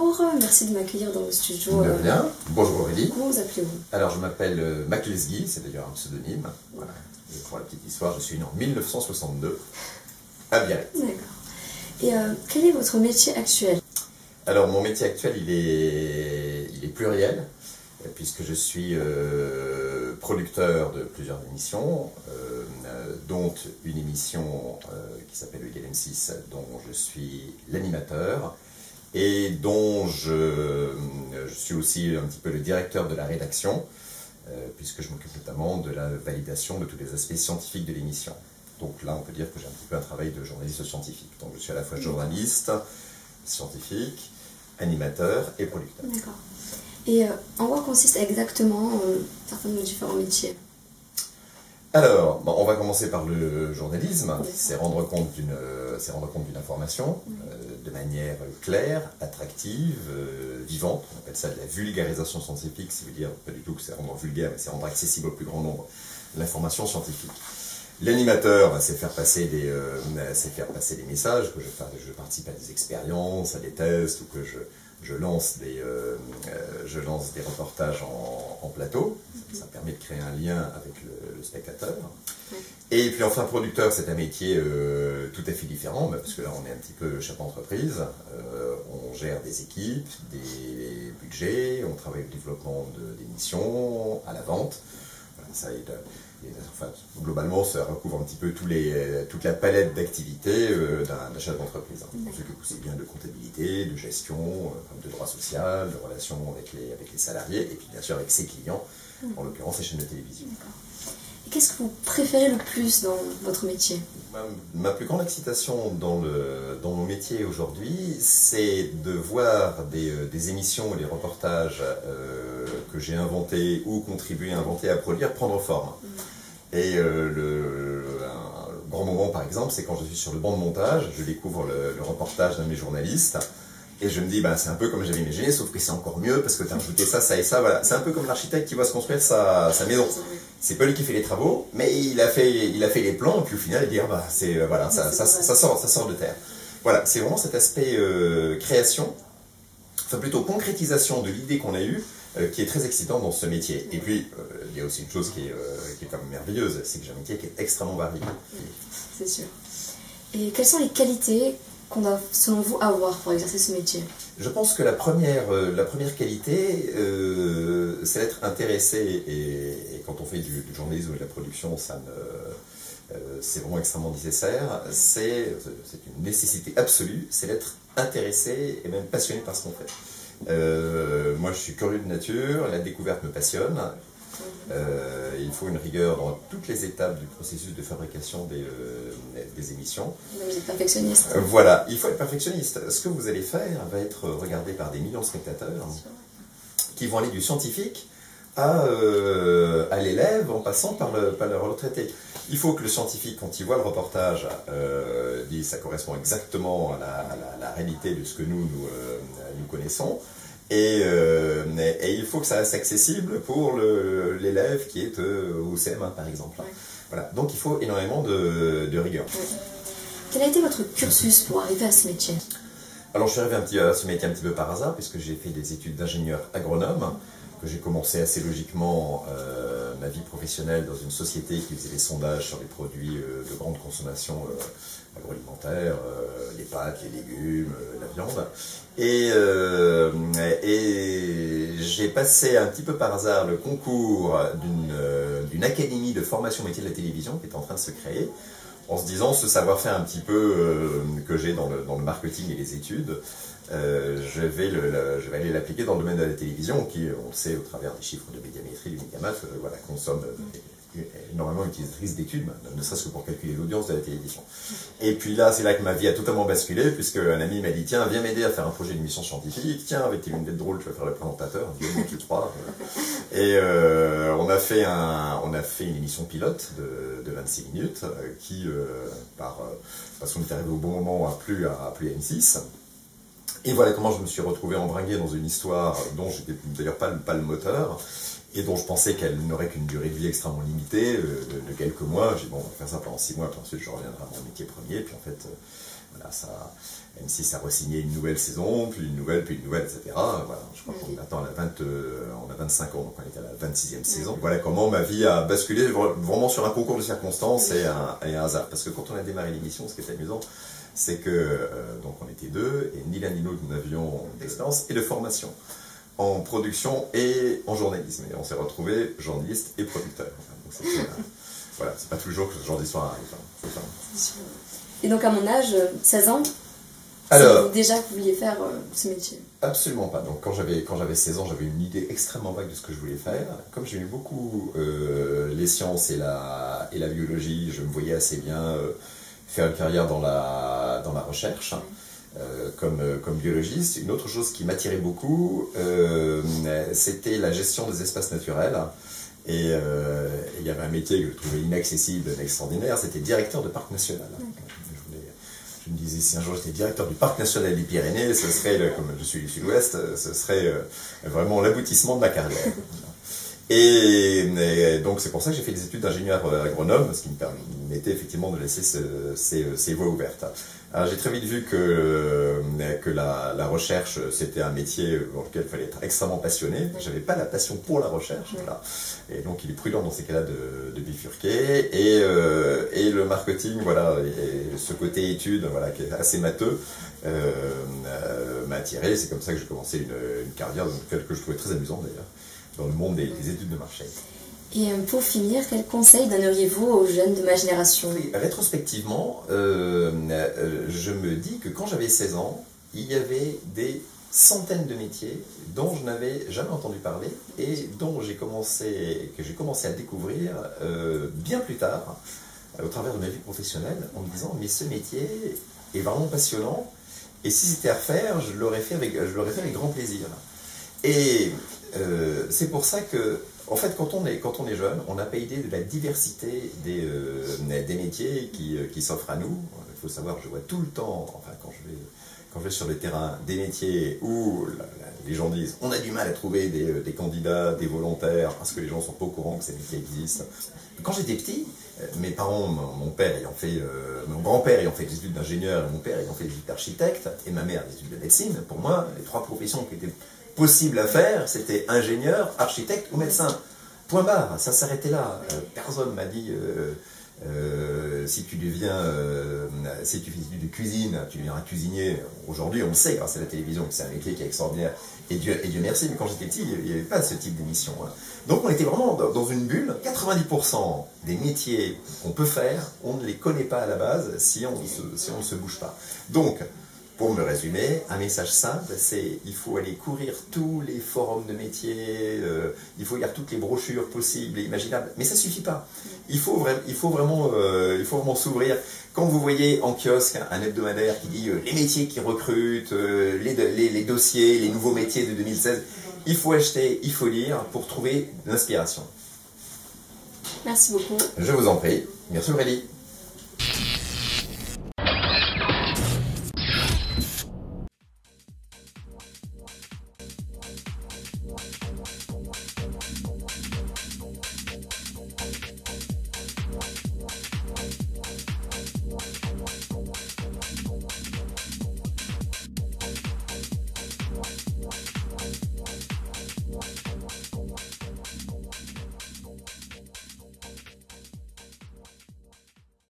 bonjour, merci de m'accueillir dans le studio. De rien. Bonjour Aurélie. Comment vous appelez-vous? Alors je m'appelle Mac Lesguy, c'est d'ailleurs un pseudonyme. Voilà. Et pour la petite histoire, je suis né en 1962 à Biarritz. D'accord. Et quel est votre métier actuel? Alors mon métier actuel, il est pluriel, puisque je suis producteur de plusieurs émissions, dont une émission qui s'appelle Egal M6, dont je suis l'animateur, et dont je suis aussi un petit peu le directeur de la rédaction, puisque je m'occupe notamment de la validation de tous les aspects scientifiques de l'émission. Donc là, on peut dire que j'ai un petit peu un travail de journaliste scientifique. Donc je suis à la fois journaliste, scientifique, animateur et producteur. D'accord. Et en quoi consiste exactement certains de nos différents métiers? Alors, bon, on va commencer par le journalisme. C'est rendre compte d'une information de manière claire, attractive, vivante. On appelle ça de la vulgarisation scientifique. Ça veut dire pas du tout que c'est rendre vulgaire, mais c'est rendre accessible au plus grand nombre l'information scientifique. L'animateur, c'est faire passer des messages, que je participe à des expériences, à des tests, ou que je lance des reportages en plateau. Ça permet de créer un lien avec le spectateur. Et puis enfin, producteur, c'est un métier tout à fait différent, parce que là, on est un petit peu chef d'entreprise. On gère des équipes, des budgets, on travaille au développement d'émissions, à la vente. Voilà, ça aide. Enfin, globalement, ça recouvre un petit peu toute la palette d'activités d'un chef d'entreprise. On s'occupe aussi bien de comptabilité, de gestion, de droit social, de relations avec les salariés, et puis bien sûr avec ses clients, en l'occurrence les chaînes de télévision. Et qu'est-ce que vous préférez le plus dans votre métier? Ma plus grande excitation dans mon métier aujourd'hui, c'est de voir des émissions et des reportages que j'ai inventés ou contribué à inventer, à produire, prendre forme. Et un grand moment, par exemple, c'est quand je suis sur le banc de montage, je découvre le reportage d'un de mes journalistes, et je me dis, ben, c'est un peu comme j'avais imaginé, sauf que c'est encore mieux, parce que tu as ajouté ça et ça, voilà. C'est un peu comme l'architecte qui va se construire sa maison. C'est pas lui qui fait les travaux, mais il a fait les plans, et puis au final, il dit, ah, bah, voilà, ça sort de terre. Voilà, c'est vraiment cet aspect création, enfin plutôt concrétisation de l'idée qu'on a eue, qui est très excitant dans ce métier. Et puis, il y a aussi une chose qui est quand même merveilleuse, c'est que j'ai un métier qui est extrêmement varié. C'est sûr. Et quelles sont les qualités qu'on doit, selon vous, avoir pour exercer ce métier? Je pense que la première qualité, c'est d'être intéressé, et quand on fait du journalisme ou de la production, c'est vraiment extrêmement nécessaire. C'est une nécessité absolue, c'est d'être intéressé et même passionné par ce qu'on fait. Moi je suis curieux de nature, la découverte me passionne, il faut une rigueur dans toutes les étapes du processus de fabrication des émissions. Vous êtes perfectionniste. Voilà, il faut être perfectionniste. Ce que vous allez faire va être regardé par des millions de spectateurs qui vont aller du scientifique à l'élève en passant par le retraité. Il faut que le scientifique, quand il voit le reportage, dise ça correspond exactement à la réalité de ce que nous connaissons. Et il faut que ça reste accessible pour l'élève qui est au CM1 par exemple. Voilà. Donc il faut énormément de rigueur. Quel a été votre cursus pour arriver à ce métier? Alors je suis arrivé à ce métier un petit peu par hasard, puisque j'ai fait des études d'ingénieur agronome, que j'ai commencé assez logiquement ma vie professionnelle dans une société qui faisait des sondages sur les produits de grande consommation agroalimentaire, les pâtes, les légumes, la viande. Et j'ai passé un petit peu par hasard le concours d'une académie de formation métier de la télévision qui est en train de se créer, en se disant ce savoir-faire un petit peu que j'ai dans le marketing et les études, je vais aller l'appliquer dans le domaine de la télévision, qui, on le sait au travers des chiffres de médiamétrie, du médiamath, voilà, consomme énormément utilisatrice d'études, ne serait-ce que pour calculer l'audience de la télévision. Et puis là, c'est là que ma vie a totalement basculé, puisque un ami m'a dit, tiens, viens m'aider à faire un projet d'émission scientifique, tiens, avec tes lunettes drôles, tu vas faire le présentateur, Dieu, tu crois. Et on a fait une émission pilote de 26 minutes, qui, parce qu'on est arrivé au bon moment, a plu à M6. Et voilà comment je me suis retrouvé embringué dans une histoire dont j'étais d'ailleurs pas le moteur, et dont je pensais qu'elle n'aurait qu'une durée de vie extrêmement limitée, de quelques mois. J'ai dit, bon, on va faire ça pendant 6 mois, puis ensuite je reviendrai à mon métier premier, puis en fait, voilà, ça, M6 a re-signé une nouvelle saison, puis une nouvelle, etc. Voilà, je crois qu'on attend on a 25 ans, donc on est à la 26e saison. Voilà comment ma vie a basculé vraiment sur un concours de circonstances et un hasard. Parce que quand on a démarré l'émission, ce qui est amusant, c'est que donc on était deux, et ni l'un ni l'autre nous n'avions d'expérience et de formation en production et en journalisme. Et on s'est retrouvés journalistes et producteurs. Donc voilà, c'est pas toujours que ce genre d'histoire arrive. Hein. Et donc à mon âge, 16 ans, alors, déjà que vous vouliez faire ce métier? Absolument pas. Donc quand j'avais 16 ans, j'avais une idée extrêmement vague de ce que je voulais faire. Comme j'aimais beaucoup les sciences et la biologie, je me voyais assez bien faire une carrière dans la recherche. Comme biologiste. Une autre chose qui m'attirait beaucoup, c'était la gestion des espaces naturels. Et il y avait un métier que je trouvais inaccessible, extraordinaire, c'était directeur de parc national. Je me disais, si un jour j'étais directeur du parc national des Pyrénées, ce serait, comme je suis du Sud-Ouest, ce serait vraiment l'aboutissement de ma carrière. Et donc c'est pour ça que j'ai fait des études d'ingénieur agronome, ce qui me permettait effectivement de laisser ces voies ouvertes. Alors j'ai très vite vu que la recherche c'était un métier dans lequel il fallait être extrêmement passionné. J'avais pas la passion pour la recherche, voilà. Et donc il est prudent dans ces cas-là de bifurquer. Et le marketing, voilà, et ce côté études, voilà, qui est assez matheux, m'a attiré. C'est comme ça que j'ai commencé une carrière que je trouvais très amusante d'ailleurs, dans le monde des études de marché. Et pour finir, quel conseil donneriez-vous aux jeunes de ma génération? Rétrospectivement, je me dis que quand j'avais 16 ans, il y avait des centaines de métiers dont je n'avais jamais entendu parler et que j'ai commencé à découvrir bien plus tard, au travers de ma vie professionnelle, en me disant mais ce métier est vraiment passionnant et si c'était à refaire, je l'aurais fait avec grand plaisir. Et c'est pour ça que, en fait, quand on est jeune, on n'a pas idée de la diversité des métiers qui s'offrent à nous. Il faut savoir, je vois tout le temps, enfin, quand je vais sur le terrain, des métiers où les gens disent on a du mal à trouver des candidats, des volontaires, parce que les gens ne sont pas au courant que ces métiers existent. Quand j'étais petit, mes parents, mon grand-père ayant fait des études d'ingénieur, et mon père ayant fait des études d'architecte, et ma mère des études de médecine, pour moi, les 3 professions qui étaient possible à faire, c'était ingénieur, architecte ou médecin. Point barre, ça s'arrêtait là. Personne m'a dit si tu fais des études de cuisine, tu deviendras cuisinier. Aujourd'hui, on le sait grâce à la télévision que c'est un métier qui est extraordinaire. Et Dieu merci, mais quand j'étais petit, il n'y avait pas ce type d'émission. Hein. Donc on était vraiment dans une bulle. 90% des métiers qu'on peut faire, on ne les connaît pas à la base si on ne se bouge pas. Donc, pour me résumer, un message simple, c'est il faut aller courir tous les forums de métiers, il faut lire toutes les brochures possibles et imaginables, mais ça ne suffit pas. Il faut vraiment s'ouvrir. Quand vous voyez en kiosque un hebdomadaire qui dit les métiers qui recrutent, les dossiers, les nouveaux métiers de 2016, il faut acheter, il faut lire pour trouver de l'inspiration. Merci beaucoup. Je vous en prie. Merci Aurélie.